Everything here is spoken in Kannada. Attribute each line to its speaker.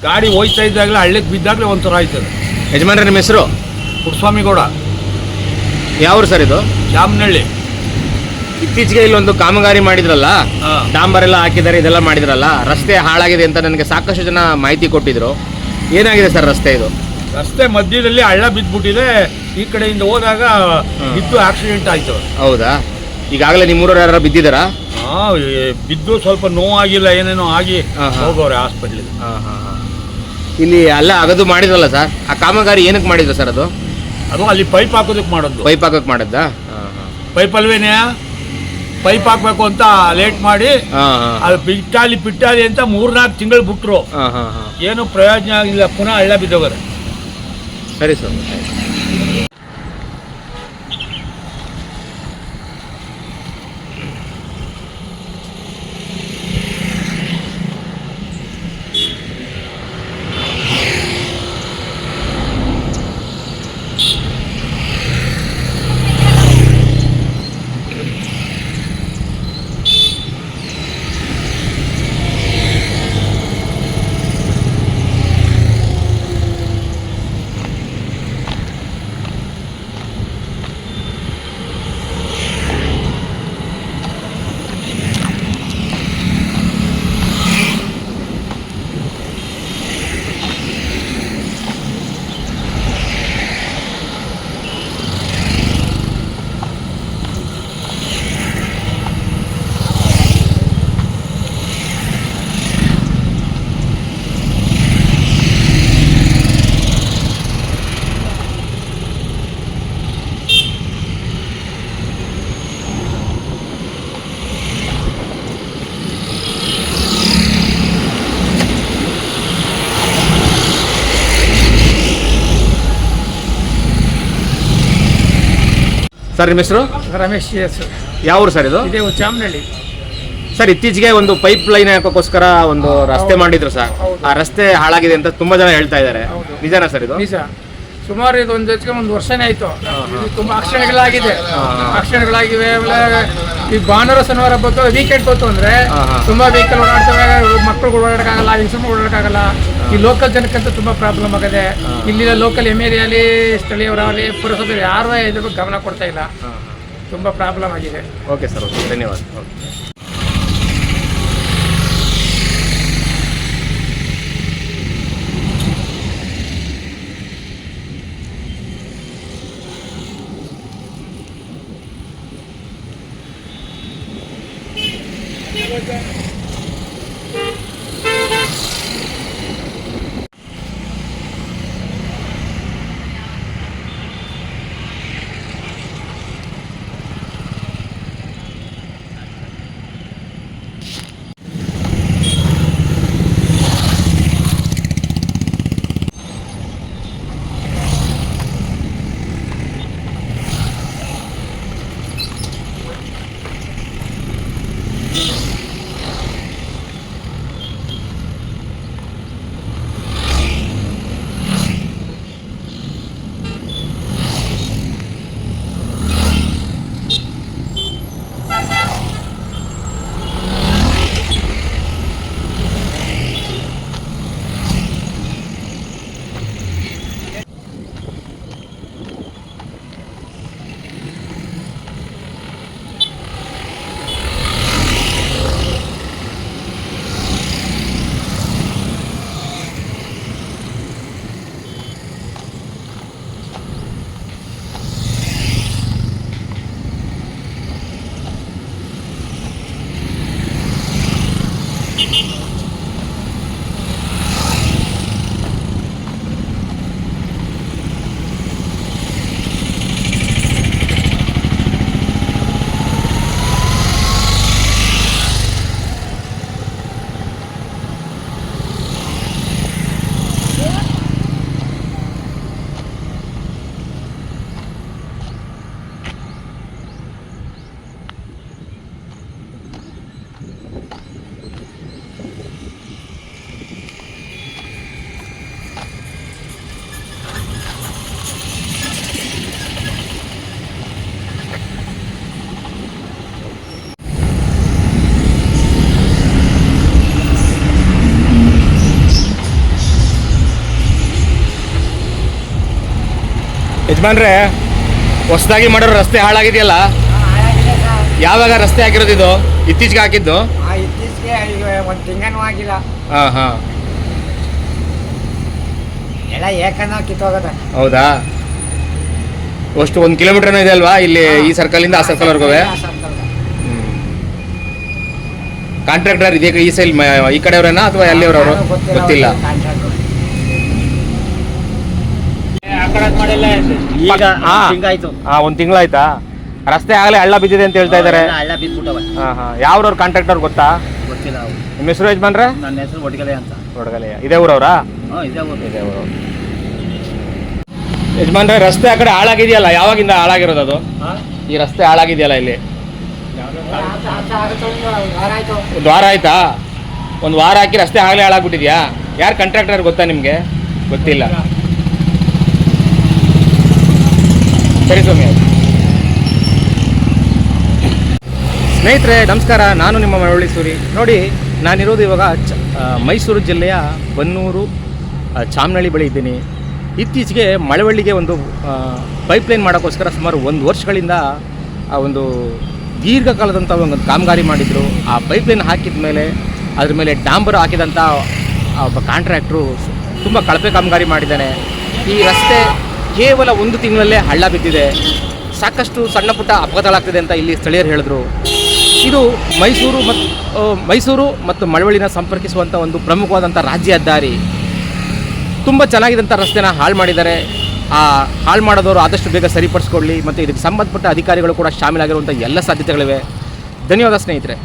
Speaker 1: ಗಾಡಿ ಹೋಯ್ತಾ ಇದ್ದಾಗಲೇ ಹಳ್ಳಕ್ಕೆ ಬಿದ್ದಾಗಲೇ ಒಂಥರ ಆಯ್ತದೆ.
Speaker 2: ಯಜಮಾನ್ರೆ ನಿಮ್ಮ ಹೆಸರು?
Speaker 1: ಪುಟ್ಟಸ್ವಾಮಿಗೌಡ,
Speaker 2: ಯಾವ್ರು ಸರ್ ಇದು?
Speaker 1: ಶಾಮನಹಳ್ಳಿ.
Speaker 2: ಇತ್ತೀಚೆಗೆ ಇಲ್ಲೊಂದು ಕಾಮಗಾರಿ ಮಾಡಿದ್ರಲ್ಲ, ಡಾಂಬರ್ ಎಲ್ಲ ಹಾಕಿದ್ದಾರೆ, ಇದೆಲ್ಲ ಮಾಡಿದ್ರಲ್ಲ, ರಸ್ತೆ ಹಾಳಾಗಿದೆ ಅಂತ ನನಗೆ ಸಾಕಷ್ಟು ಜನ ಮಾಹಿತಿ ಕೊಟ್ಟಿದ್ರು. ಏನಾಗಿದೆ ಸರ್ ರಸ್ತೆ ಇದು?
Speaker 1: ರಸ್ತೆ ಮಧ್ಯದಲ್ಲಿ ಹಳ್ಳ ಬಿದ್ದುಬಿಟ್ಟಿದೆ. ಈ ಕಡೆಯಿಂದ ಹೋದಾಗ ಬಿದ್ದು ಆಕ್ಸಿಡೆಂಟ್ ಆಯ್ತು.
Speaker 2: ಹೌದಾ? ಈಗಾಗಲೇ ನಿಮ್ಮೂರವ್ರು ಯಾರು ಬಿದ್ದಿದ್ದಾರಾ?
Speaker 1: ಬಿದ್ದು ಸ್ವಲ್ಪ ನೋವಾಗಿಲ್ಲ, ಏನೇನೋ ಆಗಿ ಹೋಗೋರೆ ಹಾಸ್ಪಿಟ್ಲಿಗೆ.
Speaker 2: ಇಲ್ಲಿ ಅಲ್ಲ ಅಗದು ಮಾಡಿದ್ರಲ್ಲ ಸರ್, ಆ ಕಾಮಗಾರಿ ಏನಕ್ಕೆ ಮಾಡಿದ್ರು ಸರ್ ಅದು?
Speaker 1: ಅದು ಅಲ್ಲಿ ಪೈಪ್ ಹಾಕೋದಕ್ಕೆ ಮಾಡೋದು.
Speaker 2: ಪೈಪ್ ಹಾಕೋಕೆ ಮಾಡಿದ್ದಾ?
Speaker 1: ಪೈಪ್ ಅಲ್ವೇನೆ, ಪೈಪ್ ಹಾಕ್ಬೇಕು ಅಂತ ಲೇಟ್ ಮಾಡಿ ಅದು ಪಿಟ್ಟಾಲಿ ಅಂತ 3-4 ತಿಂಗಳು ಬಿಟ್ರು. ಏನು ಪ್ರಯೋಜನ ಆಗಿಲ್ಲ, ಪುನಃ ಹಳ್ಳ ಬಿದ್ದೋಗರೆ.
Speaker 2: ಸರಿ ಸರ್. ಸರ್ ನಿಮ್ಮ ಹೆಸರು?
Speaker 3: ರಮೇಶ್.
Speaker 2: ಯಾವ ಊರು ಸರ್ ಇದು?
Speaker 3: ಇದೇ ಚಾಮನಹಳ್ಳಿ
Speaker 2: ಸರ್. ಇತ್ತೀಚೆಗೆ ಒಂದು ಪೈಪ್ ಲೈನ್ ಹಾಕೋಕ್ಕೋಸ್ಕರ ಒಂದು ರಸ್ತೆ ಮಾಡಿದ್ರು ಸರ್. ಆ ರಸ್ತೆ ಹಾಳಾಗಿದೆ ಅಂತ ತುಂಬಾ ಜನ ಹೇಳ್ತಾ ಇದ್ದಾರೆ. ನಿಜನಾ ಸರ್ ಇದು?
Speaker 3: ನಿಜ. ಸುಮಾರು ಇದು ಒಂದು ವರ್ಷನೇ ಆಯ್ತು. ತುಂಬಾ ಆಕ್ಸಿಡೆಂಟ್ಗಳಾಗಿದೆ. ಆಕ್ಸಿಡೆಂಟ್ಗಳಾಗಿವೆ. ಆಮೇಲೆ ಈ ಭಾನುವಾರ ಶನಿವಾರ ಬಂತು, ವೀಕೆಂಡ್ ಬಂತು ಅಂದ್ರೆ ತುಂಬಾ ವೆಹಿಕಲ್ ಓಡಾಡ್ತವೆ. ಮಕ್ಕಳು ಓಡಾಡಕ್ಕಾಗಲ್ಲ, ಹೆಂಗಸರು ಓಡಾಡಕ್ಕಾಗಲ್ಲ. ಈ ಲೋಕಲ್ ಜನಕ್ಕಂತೂ ತುಂಬಾ ಪ್ರಾಬ್ಲಮ್ ಆಗಿದೆ. ಇಲ್ಲಿನ ಲೋಕಲ್ MLA ಸ್ಥಳೀಯರಾಗಲಿ ಪುರಸಭೆ ಯಾರು ಇದ್ರ ಬಗ್ಗೆ ಗಮನ ಕೊಡ್ತಾ ಇಲ್ಲ. ತುಂಬಾ ಪ್ರಾಬ್ಲಮ್ ಆಗಿದೆ.
Speaker 2: ಓಕೆ ಸರ್, ಓಕೆ, ಧನ್ಯವಾದ. ಯಜಮಾನ್ರೆ, ಹೊಸದಾಗಿ ಮಾಡಿರೋ ರಸ್ತೆ ಹಾಳಾಗಿದೆಯಲ್ಲ, ಯಾವಾಗ ರಸ್ತೆ ಹಾಕಿರೋದು ಇದು? ಇತ್ತೀಚೆಗೆ ಹಾಕಿದ್ದು?
Speaker 4: ಇತ್ತೀಚೆಗೆ ಈಗ ಒಂದು ತಿಂಗಳು ಆಗಿಲ್ಲ,
Speaker 2: ಹಾಂ ಹಾಂ.
Speaker 4: ಎಲ್ಲ ಏಕನ ಕಿತ್ತೋಗದ.
Speaker 2: ಹೌದಾ? ಅಷ್ಟು 1 ಕಿಲೋಮೀಟರ್ನೂ ಇದೆ ಅಲ್ವಾ ಇಲ್ಲಿ, ಈ ಸರ್ಕಲಿಂದ ಆ ಸರ್ಕಲ್ವರೆಗೂ? ಕಾಂಟ್ರಾಕ್ಟರ್ ಇದೆ ಈ ಸೈಲ್ ಈ ಕಡೆಯವರೇನಾ ಅಥವಾ ಎಲ್ಲಿಯವರವರು ಗೊತ್ತಿಲ್ಲ.
Speaker 4: ಈಗ
Speaker 2: ಹಾ.
Speaker 4: ಹಿಂಗಾಯ್ತು,
Speaker 2: 1 ತಿಂಗಳಾಯ್ತಾ? ರಸ್ತೆ ಆಗಲೇ ಹಳ್ಳ ಬಿದ್ದಿದೆ ಅಂತ ಹೇಳ್ತಾ ಇದ್ದಾರೆ.
Speaker 4: ಹಳ್ಳ ಬಿದ್ಬಿಟ್ಟವ.
Speaker 2: ಹಾಂ ಹಾಂ. ಯಾವ್ರವ್ರು ಕಾಂಟ್ರಾಕ್ಟರ್ ಗೊತ್ತಾ?
Speaker 4: ಗೊತ್ತಿಲ್ಲ ಅವ್ರು.
Speaker 2: ನಿಮ್ಮ ಹೆಸರು ಯಜಮಾನ್ರೆ?
Speaker 4: ನನ್ನ ಹೆಸರು ಒಡಗಲೆ ಅಂತ.
Speaker 2: ಹೊಡಗಲೆಯ. ಇದೇ ಊರವ್ರಾ?
Speaker 4: ಇದೇ ಊರು.
Speaker 2: ಇದೇ ಊರು. ಯಜಮಾನ್ರೆ, ರಸ್ತೆ ಆ ಕಡೆ ಹಾಳಾಗಿದೆಯಲ್ಲ, ಯಾವಾಗಿಂದ ಹಾಳಾಗಿರೋದು ಅದು? ಈ ರಸ್ತೆ ಹಾಳಾಗಿದೆಯಲ್ಲ ಇಲ್ಲಿ, ಒಂದು ವಾರ ಆಯ್ತಾ? ಒಂದು ವಾರ ಹಾಕಿ ರಸ್ತೆ ಆಗಲೇ ಹಾಳಾಗ್ಬಿಟ್ಟಿದ್ಯಾ? ಯಾರು ಕಾಂಟ್ರಾಕ್ಟರ್ ಗೊತ್ತಾ ನಿಮಗೆ? ಗೊತ್ತಿಲ್ಲ. ಸರಿ ಸ್ವಾಮಿ. ಸ್ನೇಹಿತರೆ ನಮಸ್ಕಾರ, ನಾನು ನಿಮ್ಮ ಮಳವಳ್ಳಿ ಸೂರಿ. ನೋಡಿ, ನಾನಿರೋದು ಇವಾಗ ಮೈಸೂರು ಜಿಲ್ಲೆಯ ಬನ್ನೂರು ಚಾಮನಹಳ್ಳಿ ಬಳಿ ಇದ್ದೀನಿ. ಇತ್ತೀಚೆಗೆ ಮಳವಳ್ಳಿಗೆ ಒಂದು ಪೈಪ್ಲೈನ್ ಮಾಡೋಕ್ಕೋಸ್ಕರ ಸುಮಾರು 1 ವರ್ಷಗಳಿಂದ ಒಂದು ದೀರ್ಘಕಾಲದಂಥ ಒಂದು ಕಾಮಗಾರಿ ಮಾಡಿದರು. ಆ ಪೈಪ್ಲೈನ್ ಹಾಕಿದ ಮೇಲೆ ಅದ್ರ ಮೇಲೆ ಡಾಂಬರ್ ಹಾಕಿದಂಥ ಒಬ್ಬ ಕಾಂಟ್ರಾಕ್ಟ್ರು ತುಂಬ ಕಳಪೆ ಕಾಮಗಾರಿ ಮಾಡಿದ್ದಾನೆ. ಈ ರಸ್ತೆ ಕೇವಲ 1 ತಿಂಗಳಲ್ಲೇ ಹಳ್ಳ ಬಿದ್ದಿದೆ. ಸಾಕಷ್ಟು ಸಣ್ಣ ಪುಟ್ಟ ಅಪಘಾತಗಳಾಗ್ತಿದೆ ಅಂತ ಇಲ್ಲಿ ಸ್ಥಳೀಯರು ಹೇಳಿದ್ರು. ಇದು ಮೈಸೂರು ಮತ್ತು ಮಳವಳ್ಳಿನ ಸಂಪರ್ಕಿಸುವಂಥ ಒಂದು ಪ್ರಮುಖವಾದಂಥ ರಾಜ್ಯ ಹೆದ್ದಾರಿ. ತುಂಬ ಚೆನ್ನಾಗಿದ್ದಂಥ ರಸ್ತೆನ ಹಾಳು ಮಾಡಿದ್ದಾರೆ. ಆ ಹಾಳು ಮಾಡೋದವರು ಆದಷ್ಟು ಬೇಗ ಸರಿಪಡಿಸ್ಕೊಳ್ಳಿ ಮತ್ತು ಇದಕ್ಕೆ ಸಂಬಂಧಪಟ್ಟ ಅಧಿಕಾರಿಗಳು ಕೂಡ ಶಾಮೀಲಾಗಿರುವಂಥ ಎಲ್ಲ ಸಾಧ್ಯತೆಗಳಿವೆ. ಧನ್ಯವಾದ ಸ್ನೇಹಿತರೆ.